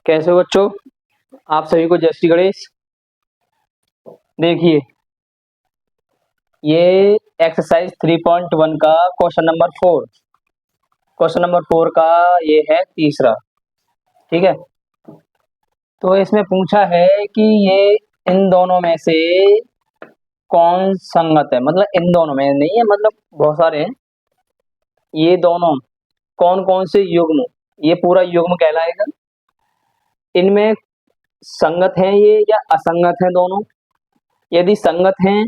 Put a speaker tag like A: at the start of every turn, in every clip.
A: कैसे हो बच्चों? आप सभी को जय श्री गणेश। देखिए, ये एक्सरसाइज 3.1 का क्वेश्चन नंबर 4 का ये है तीसरा। ठीक है, तो इसमें पूछा है कि ये इन दोनों में से कौन संगत है। मतलब इन दोनों में नहीं है, मतलब बहुत सारे हैं। ये दोनों कौन कौन से युग्म, ये पूरा युग्म कहलाएगा। इनमें संगत हैं ये या असंगत हैं दोनों। यदि संगत हैं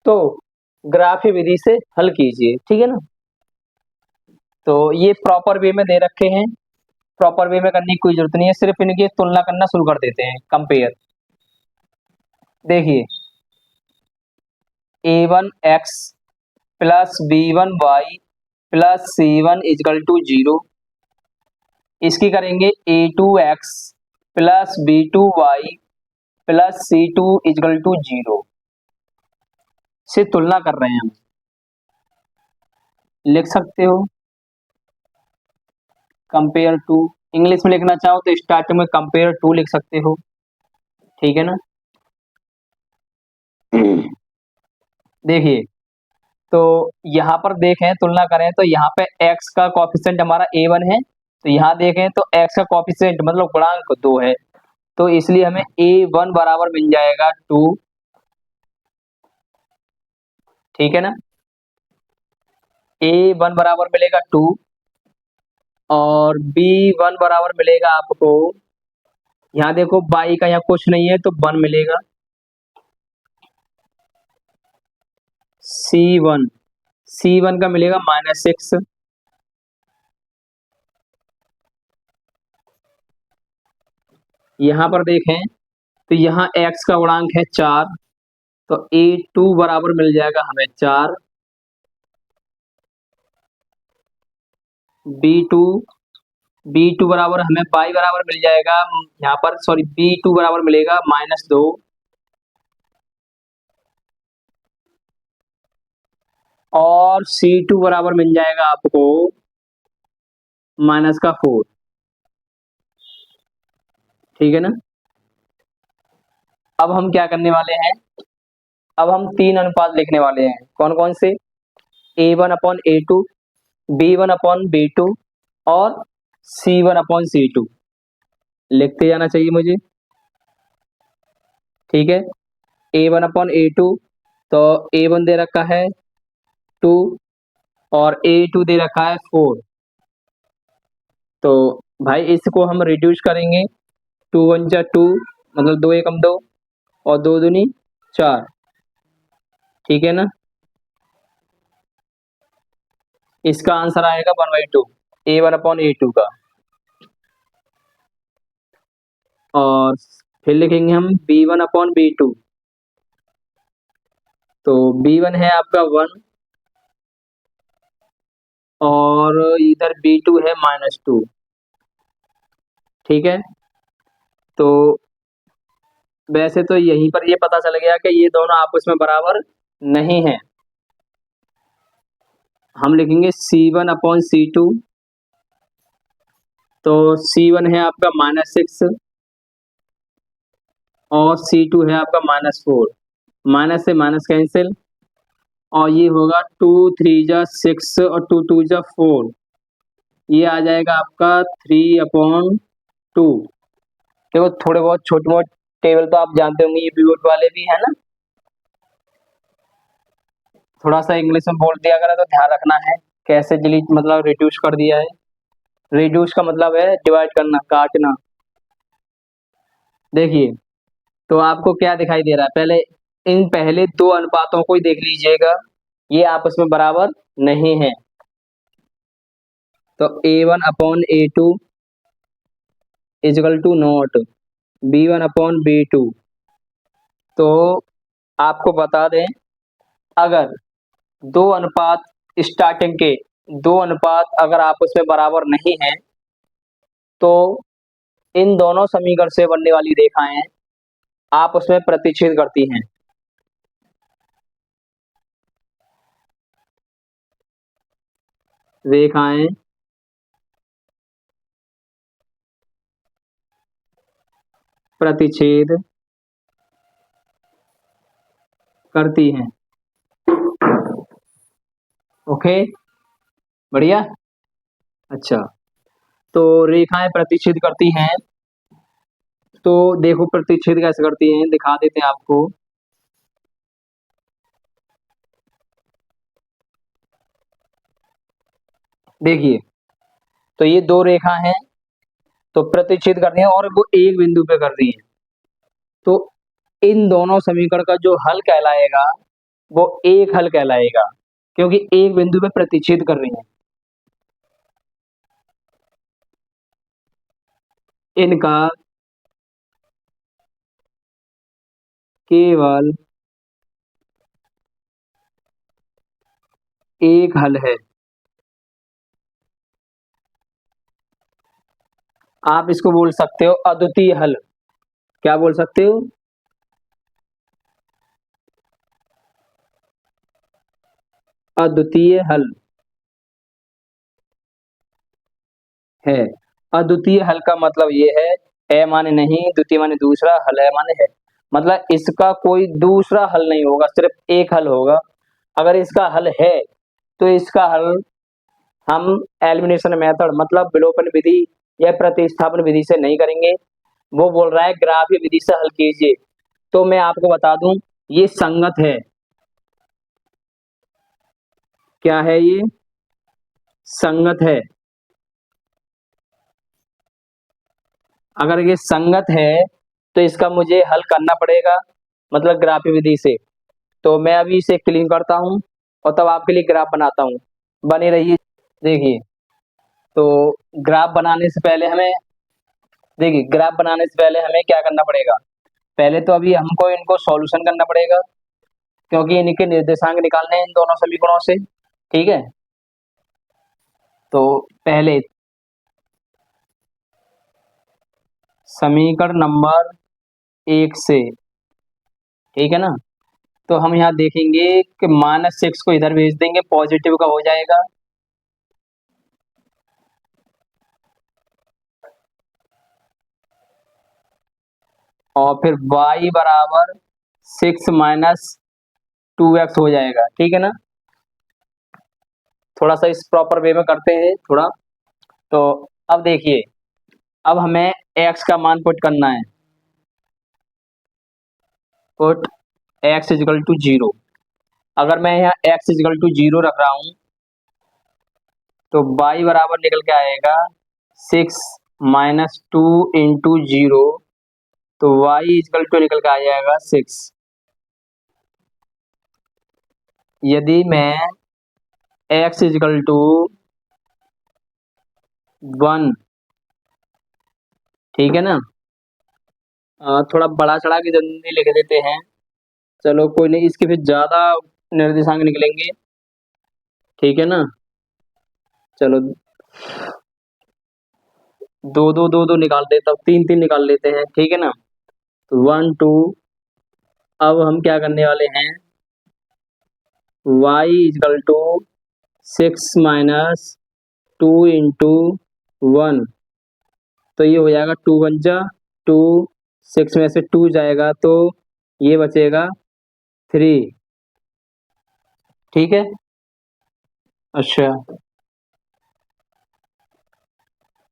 A: तो ग्राफी विधि से हल कीजिए। ठीक है ना। तो ये प्रॉपर वे में दे रखे हैं, प्रॉपर वे में करने की कोई जरूरत नहीं है, सिर्फ इनकी तुलना करना शुरू कर देते हैं, कंपेयर। देखिए, a1x plus b1y plus c1 is equal to 0। इसकी करेंगे a2x plus b2y plus c2 is equal to 0 से तुलना कर रहे हैं हम। लिख सकते हो कंपेयर टू। इंग्लिश में लिखना चाहो तो स्टार्टिंग में कंपेयर टू लिख सकते हो। ठीक है ना। देखिए, तो यहाँ पर देखें, तुलना करें तो यहाँ पे x का कॉफिशिएंट हमारा a1 है, तो यहाँ देखें तो x का कॉफिशिएंट मतलब गुणांक 2 है, तो इसलिए हमें a1 बराबर मिल जाएगा 2। ठीक है ना। a1 बराबर मिलेगा 2 और b1 बराबर मिलेगा आपको, यहाँ देखो y का यहाँ कुछ नहीं है तो 1 मिलेगा। c1 का मिलेगा -6। यहाँ पर देखें तो यहाँ x का गुणांक है 4, तो a2 बराबर मिल जाएगा हमें 4। b2 b2 बराबर हमें y बराबर मिल जाएगा, यहाँ पर सॉरी b2 बराबर मिलेगा -2। और c2 बराबर मिल जाएगा आपको -4। ठीक है ना। अब हम क्या करने वाले हैं, अब हम 3 अनुपात लिखने वाले हैं। कौन कौन से? a1/a2, b1/b2 और c1/c2। लिखते जाना चाहिए मुझे। ठीक है, a1/a2, तो a1 दे रखा है 2 और a2 दे रखा है 4। तो भाई इसको हम रिड्यूस करेंगे, 2 1 जा 2, मतलब 2 एकम 2 और 2 दूनी 4। ठीक है ना। इसका आंसर आएगा 1/2, a1/a2 का। और फिर लिखेंगे हम b1/b2, तो b1 है आपका 1 और इधर b2 है -2। ठीक है, तो वैसे तो यहीं पर ये पता चल गया कि ये दोनों आपस में बराबर नहीं है। हम लिखेंगे c1/c2, तो c1 है आपका -6 और c2 है आपका -4। माइनस से माइनस कैंसिल और ये होगा 2 3 जा 6 और 2 2 जा 4। ये आ जाएगा आपका 3/2। देखो, थोड़े बहुत छोटे मोटे टेबल तो आप जानते होंगे, ये पिवट वाले भी है ना। थोड़ा सा इंग्लिश में बोल दिया करा तो ध्यान रखना है कैसे डिलीट, मतलब रिड्यूस कर दिया है। रिड्यूस का मतलब है डिवाइड करना, काटना। देखिए, तो आपको क्या दिखाई दे रहा है, पहले इन पहले 2 अनुपातों को ही देख लीजिएगा, ये आपस में बराबर नहीं है। तो a1/a2 is equal to not b1/b2। तो आपको बता दें, अगर 2 अनुपात स्टार्टिंग के 2 अनुपात अगर आपस में बराबर नहीं है तो इन दोनों समीकरण से बनने वाली रेखाएं आपस में प्रतिच्छेद करती हैं। रेखाएं प्रतिच्छेद करती हैं। ओके, बढ़िया। अच्छा, तो रेखाएं प्रतिच्छेद करती हैं, तो देखो प्रतिच्छेद कैसे करती हैं, दिखा देते हैं आपको। देखिए, तो ये दो रेखा हैं, तो प्रतिच्छेद करती हैं और वो एक बिंदु पे करती हैं। तो इन दोनों समीकरण का जो हल कहलाएगा वो एक हल कहलाएगा, क्योंकि एक बिंदु पे प्रतिच्छेद कर रही हैं। इनका केवल एक हल है। आप इसको बोल सकते हो अद्वितीय हल। क्या बोल सकते हो? अद्वितीय हल है। अद्वितीय हल का मतलब ये है, ए माने नहीं, द्वितीय माने दूसरा, हल है माने है। मतलब इसका कोई दूसरा हल नहीं होगा, सिर्फ एक हल होगा। अगर इसका हल है तो इसका हल हम एलिमिनेशन मेथड मतलब विलोपन विधि या प्रतिस्थापन विधि से नहीं करेंगे। वो बोल रहा है ग्राफीय विधि से हल कीजिए। तो मैं आपको बता दूं, ये संगत है। क्या है ये? संगत है। अगर ये संगत है तो इसका मुझे हल करना पड़ेगा, मतलब ग्राफीय विधि से। तो मैं अभी इसे क्लीन करता हूँ और तब आपके लिए ग्राफ बनाता हूँ। बने रहिए। देखिए, तो ग्राफ बनाने से पहले हमें देखिए ग्राफ बनाने से पहले हमें क्या करना पड़ेगा? पहले तो अभी हमको इनको सॉल्यूशन करना पड़ेगा, क्योंकि इनके निर्देशांक निकालने हैं इन दोनों समीकरणों से। ठीक है, तो पहले समीकरण नंबर 1 से, ठीक है ना? तो हम यहाँ देखेंगे कि -6 को इधर भेज देंगे, पॉजिटिव का हो जाएगा। और फिर y बराबर 6 माइनस 2x हो जाएगा। ठीक है ना? थोड़ा सा इस प्रॉपर वे में करते हैं थोड़ा। तो अब देखिए, अब हमें x का मान पुट करना है। Put x equal to 0। अगर मैं यहाँ x इजिकल टू 0 रख रहा हूँ तो y बराबर निकल के आएगा 6 माइनस 2 इंटू 0। तो y इजिकल टू निकल के आ जाएगा 6। यदि मैं x इजिकल टू 1, ठीक है ना, थोड़ा बड़ा चढ़ा के जल्दी लिख देते हैं। चलो कोई नहीं, इसके फिर ज्यादा निर्देशांक निकलेंगे। ठीक है ना? चलो, दो दो दो दो निकाल देता हूँ, तीन तीन निकाल लेते हैं। ठीक है ना? तो 1 2। अब हम क्या करने वाले हैं, y equal to 6 minus 2 into 1। तो ये हो जाएगा 2 1 जा 2, 6 में से 2 जाएगा तो ये बचेगा 3। ठीक है? अच्छा,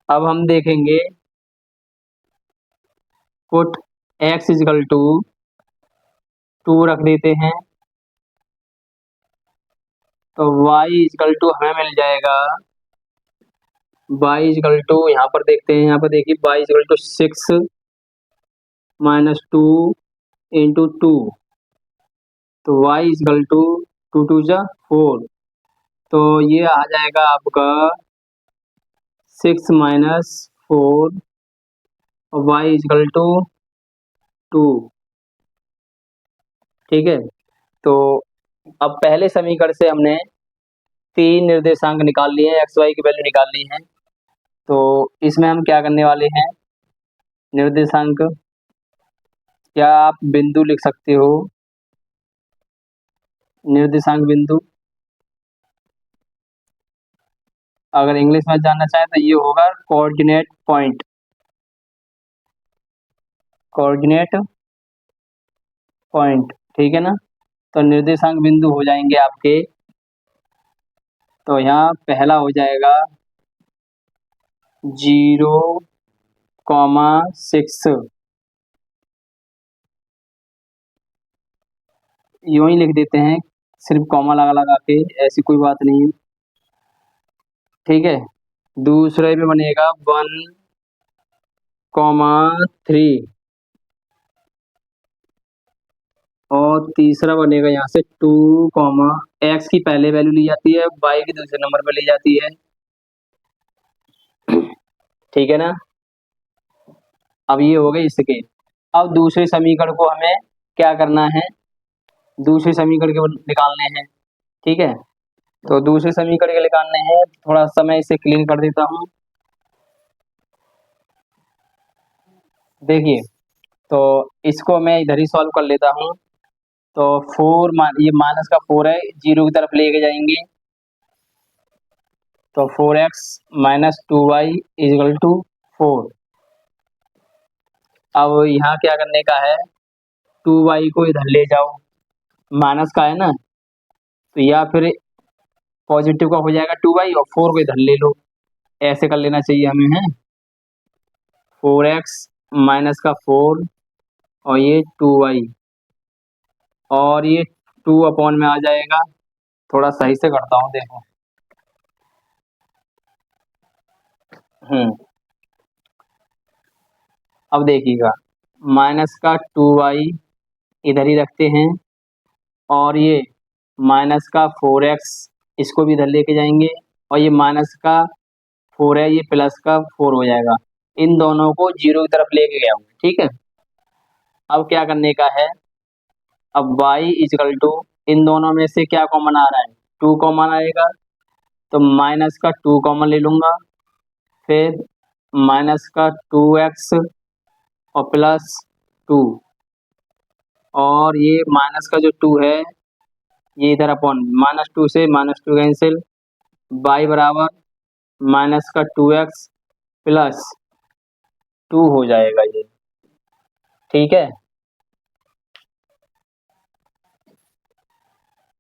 A: अब हम देखेंगे, पुट x इजकल टू 2 रख देते हैं, तो y इजकल टू हमें मिल जाएगा, y इजकल टू यहाँ पर देखते हैं, यहाँ पर देखिए y equal to 6 minus 2 into 2। तो y इजकल टू 2 2 जा 4। तो ये आ जाएगा आपका 6 माइनस 4 और y इजकल टू 2। ठीक है, तो अब पहले समीकरण से हमने तीन निर्देशांक निकाल लिए हैं, एक्स वाई की वैल्यू निकाल ली है। तो इसमें हम क्या करने वाले हैं, निर्देशांक, क्या आप बिंदु लिख सकते हो? निर्देशांक बिंदु, अगर इंग्लिश में जानना चाहें तो ये होगा कोऑर्डिनेट पॉइंट। कोऑर्डिनेट पॉइंट, ठीक है ना। तो निर्देशांक बिंदु हो जाएंगे आपके, तो यहाँ पहला हो जाएगा 0,6, यूं ही लिख देते हैं सिर्फ कॉमा लगा लगा के, ऐसी कोई बात नहीं है, ठीक है। दूसरे में बनेगा 1,3, और तीसरा बनेगा यहाँ से 2, एक्स की पहले वैल्यू ली जाती है, वाई की दूसरे नंबर पर ली जाती है, ठीक है ना। अब ये हो गए इसके। अब दूसरे समीकरण को हमें क्या करना है, दूसरे समीकरण के निकालने हैं, ठीक है। तो दूसरे समीकरण के निकालने हैं, थोड़ा सा मैं इसे क्लीन कर देता हूँ। देखिए, तो इसको मैं इधर ही सॉल्व कर लेता हूँ। तो ये माइनस का 4 है, जीरो की तरफ लेके जाएंगे, तो 4x minus 2y is equal to 4। अब यहाँ क्या करने का है, 2y को इधर ले जाओ, माइनस का है ना, तो या फिर पॉजिटिव का हो जाएगा 2y, और 4 को इधर ले लो, ऐसे कर लेना चाहिए हमें, है 4x माइनस का 4 और ये 2y, और ये 2 अपॉन में आ जाएगा। थोड़ा सही से करता हूँ, देखो, अब देखिएगा, माइनस का 2y इधर ही रखते हैं, और ये माइनस का 4x इसको भी इधर लेके जाएंगे, और ये माइनस का 4 है, ये प्लस का 4 हो जाएगा, इन दोनों को जीरो की तरफ लेके गया हूँ, ठीक है। अब क्या करने का है, अब y इजकल टू, इन दोनों में से क्या कॉमन आ रहा है, 2 कॉमन आएगा, तो माइनस का 2 कॉमन ले लूँगा, फिर माइनस का 2x और प्लस 2, और ये माइनस का जो 2 है ये इधर अपॉन, -2 से -2 कैंसिल, y बराबर माइनस का 2x प्लस 2 हो जाएगा ये, ठीक है।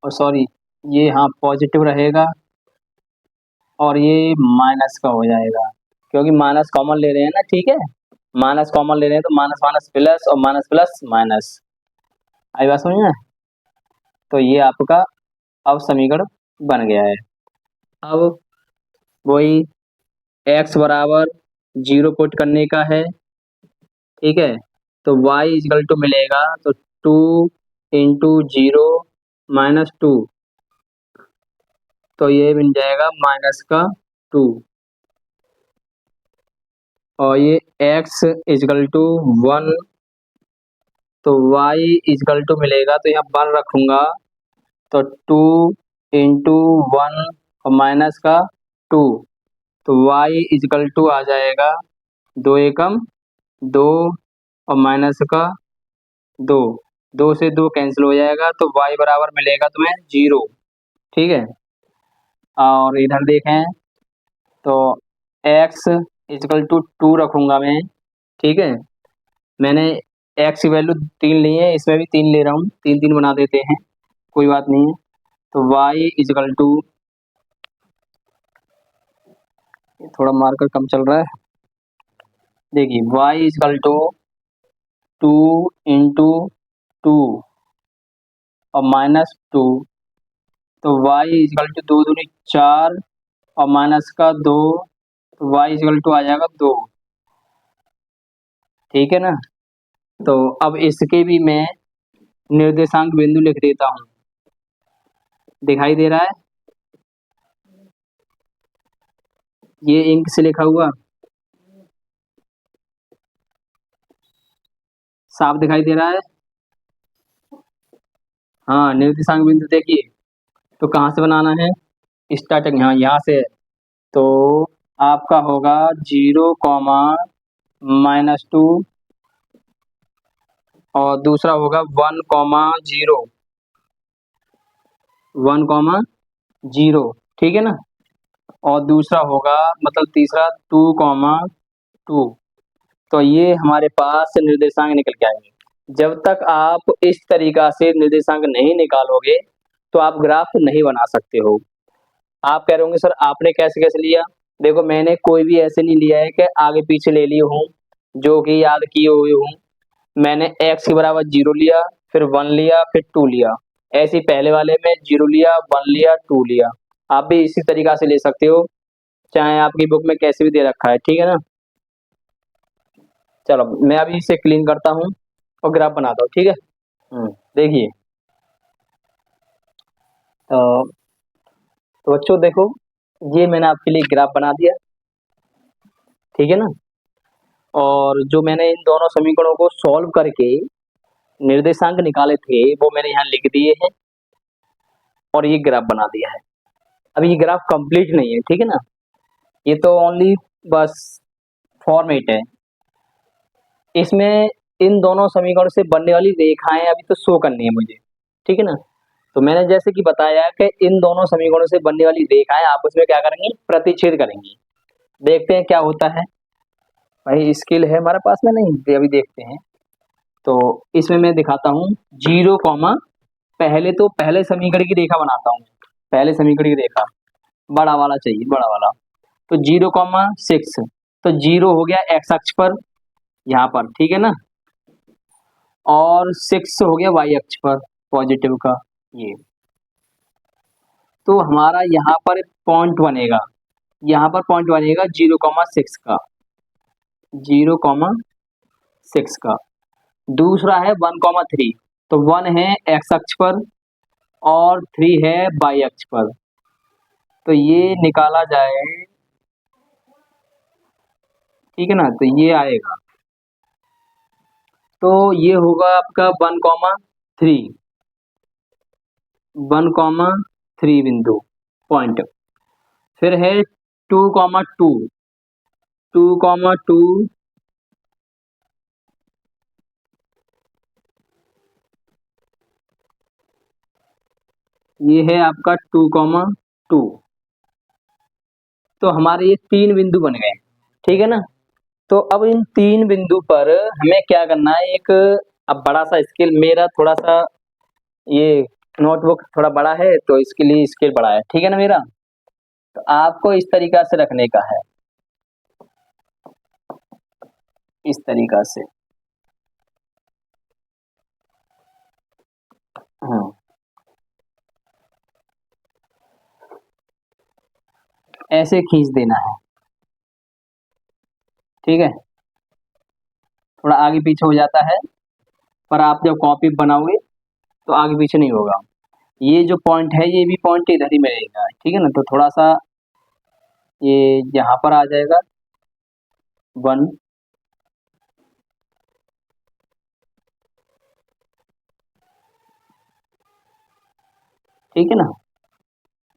A: और सॉरी, ये हाँ पॉजिटिव रहेगा, और ये माइनस का हो जाएगा, क्योंकि माइनस कॉमन ले रहे हैं ना, ठीक है, माइनस कॉमन ले रहे हैं, तो माइनस माइनस प्लस और माइनस प्लस माइनस, आई बात समझ में। तो ये आपका अब समीकरण बन गया है। अब वही x बराबर 0 पुट करने का है, ठीक है। तो y इजकल टू मिलेगा, तो 2 इंटू 0 माइनस 2, तो ये बन जाएगा माइनस का 2, और ये x इजकल टू 1, तो y इजकल टू मिलेगा, तो यहाँ 1 रखूँगा, तो 2 इंटू 1 और माइनस का 2, तो y इजकल टू आ जाएगा 2 एकम 2 और माइनस का 2, 2 से 2 कैंसिल हो जाएगा, तो y बराबर मिलेगा तुम्हें 0, ठीक है। और इधर देखें तो x इजकल टू 2 रखूँगा मैं, ठीक है। मैंने x की वैल्यू 3 ली है, इसमें भी 3 ले रहा हूँ, 3 3 बना देते हैं, कोई बात नहीं है। तो y इजकल टू, थोड़ा मार्कर कम चल रहा है, देखिए y इजकल टू 2 इंटू 2 और माइनस 2, तो y इजकल टू 2 दूनी 4 और माइनस का 2, तो y इजकल टू आ जाएगा 2, ठीक है ना। तो अब इसके भी मैं निर्देशांक बिंदु लिख देता हूँ, दिखाई दे रहा है, ये इंक से लिखा हुआ साफ दिखाई दे रहा है। हाँ, निर्देशांक बिंदु देखिए, तो कहाँ से बनाना है, स्टार्टिंग यहाँ से, तो आपका होगा 0 कॉमा -2, और दूसरा होगा 1 कॉमा 0, 1 कॉमा 0, ठीक है ना। और दूसरा होगा, मतलब तीसरा 2 कॉमा 2, तो ये हमारे पास निर्देशांक निकल के आएंगे। जब तक आप इस तरीका से निर्देशांक नहीं निकालोगे तो आप ग्राफ नहीं बना सकते हो। आप कह रहे होंगे सर आपने कैसे कैसे लिया। देखो मैंने कोई भी ऐसे नहीं लिया है कि आगे पीछे ले लिए हूँ जो कि याद किए हुए हूँ। मैंने x के बराबर 0 लिया, फिर 1 लिया, फिर 2 लिया। ऐसे ही पहले वाले में 0 लिया, 1 लिया, 2 लिया। आप भी इसी तरीका से ले सकते हो, चाहे आपकी बुक में कैसे भी दे रखा है, ठीक है ना। चलो मैं अभी इसे क्लीन करता हूँ और ग्राफ बनाता हूँ, ठीक है। देखिए तो, बच्चों देखो ये मैंने आपके लिए ग्राफ बना दिया, ठीक है ना। और जो मैंने इन दोनों समीकरणों को सॉल्व करके निर्देशांक निकाले थे वो मैंने यहाँ लिख दिए हैं और ये ग्राफ बना दिया है। अब ये ग्राफ कंप्लीट नहीं है, ठीक है ना, ये तो ओनली बस फॉर्मेट है। इसमें इन दोनों समीकरणों से बनने वाली रेखाएं अभी तो शो करनी है मुझे, ठीक है ना। तो मैंने जैसे कि बताया कि इन दोनों समीकरणों से बनने वाली रेखाएं आपस में क्या करेंगी, प्रतिच्छेद करेंगी। देखते हैं क्या होता है। भाई स्केल है हमारे पास में, नहीं अभी देखते हैं। तो इसमें मैं दिखाता हूँ 0 कॉमा, पहले तो पहले समीकरण की रेखा बनाता हूँ। पहले समीकरण की रेखा बड़ा वाला चाहिए, बड़ा वाला। तो 0,6, तो 0 हो गया एक्स अक्ष पर यहाँ पर, ठीक है ना, और 6 हो गया वाई अक्ष पर पॉजिटिव का ये। तो हमारा यहाँ पर पॉइंट बनेगा, यहाँ पर पॉइंट बनेगा 0,6 का, 0,6 का। दूसरा है 1,3, तो 1 है एक्स अक्ष पर और 3 है वाई अक्ष पर। तो ये निकाला जाए, ठीक है ना, तो ये आएगा। तो ये होगा आपका 1,3, 1,3 बिंदु पॉइंट। फिर है 2,2, 2,2, ये है आपका 2,2। तो हमारे ये 3 बिंदु बन गए, ठीक है ना। तो अब इन 3 बिंदु पर हमें क्या करना है, एक अब बड़ा सा स्केल, मेरा थोड़ा सा ये नोटबुक थोड़ा बड़ा है तो इसके लिए स्केल बड़ा है, ठीक है ना मेरा। तो आपको इस तरीका से रखने का है, इस तरीका से। हाँ ऐसे खींच देना है, ठीक है। थोड़ा आगे पीछे हो जाता है, पर आप जब कॉपी बनाओगे तो आगे पीछे नहीं होगा। ये जो पॉइंट है ये भी पॉइंट इधर ही में रहेगा, ठीक है ना। तो थोड़ा सा ये यहाँ पर आ जाएगा 1, ठीक है ना,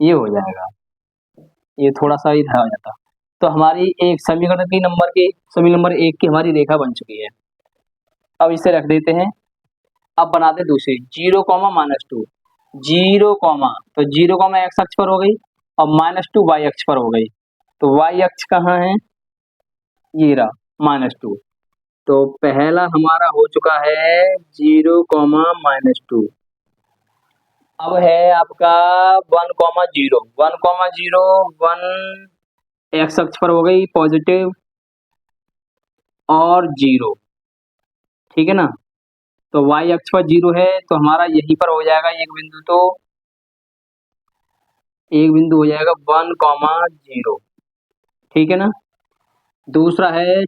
A: ये हो जाएगा। ये थोड़ा सा इधर आ जाता। तो हमारी एक समीकरण की नंबर की, समीकरण नंबर 1 की हमारी रेखा बन चुकी है। अब इसे रख देते हैं। अब बनाते दूसरी 0,-2, 0, तो 0, एक्स अक्ष पर हो गई और -2 वाई अक्ष पर हो गई। तो वाई अक्ष कहाँ है, ये रहा -2। तो पहला हमारा हो चुका है 0, -2। अब है आपका 1,0, 1,0, 1 एक्स अक्ष पर हो गई पॉजिटिव और 0, ठीक है ना। तो वाई अक्ष पर 0 है तो हमारा यहीं पर हो जाएगा एक बिंदु। तो एक बिंदु हो जाएगा 1,0, ठीक है ना। दूसरा है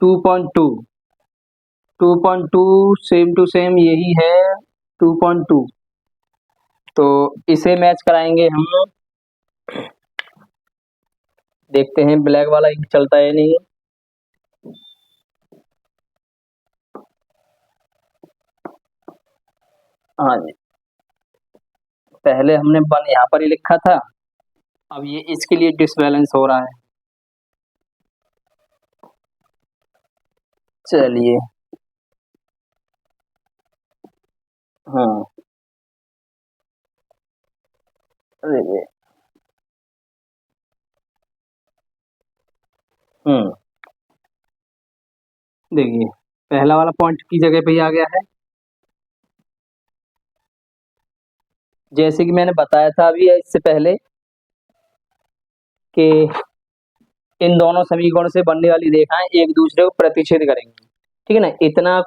A: 2,2, 2,2 सेम टू सेम यही है 2,2। तो इसे मैच कराएंगे हम लोग, देखते हैं ब्लैक वाला इंक चलता है नहीं। हाँ जी, पहले हमने 1 यहाँ पर ही लिखा था, अब ये इसके लिए डिसबैलेंस हो रहा है। चलिए हाँ, अरे हम्म देखिए पहला वाला पॉइंट की जगह पे ही आ गया है। जैसे कि मैंने बताया था अभी इससे पहले कि इन दोनों समीकरणों से बनने वाली रेखाएं एक दूसरे को प्रतिच्छेद करेंगी, ठीक है ना। इतना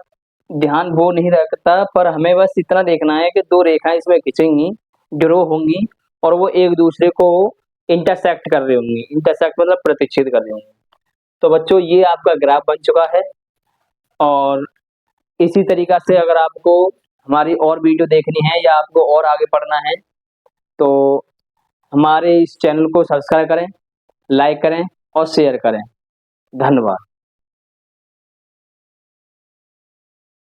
A: ध्यान वो नहीं रखता, पर हमें बस इतना देखना है कि दो रेखाएं इसमें खिंचेंगी, ड्रॉ होंगी और वो एक दूसरे को इंटरसेक्ट कर रही होंगी। इंटरसेक्ट मतलब प्रतिच्छेद कर रही होंगी। तो बच्चों ये आपका ग्राफ बन चुका है। और इसी तरीका से अगर आपको हमारी और वीडियो देखनी है या आपको और आगे पढ़ना है तो हमारे इस चैनल को सब्सक्राइब करें, लाइक करें और शेयर करें। धन्यवाद।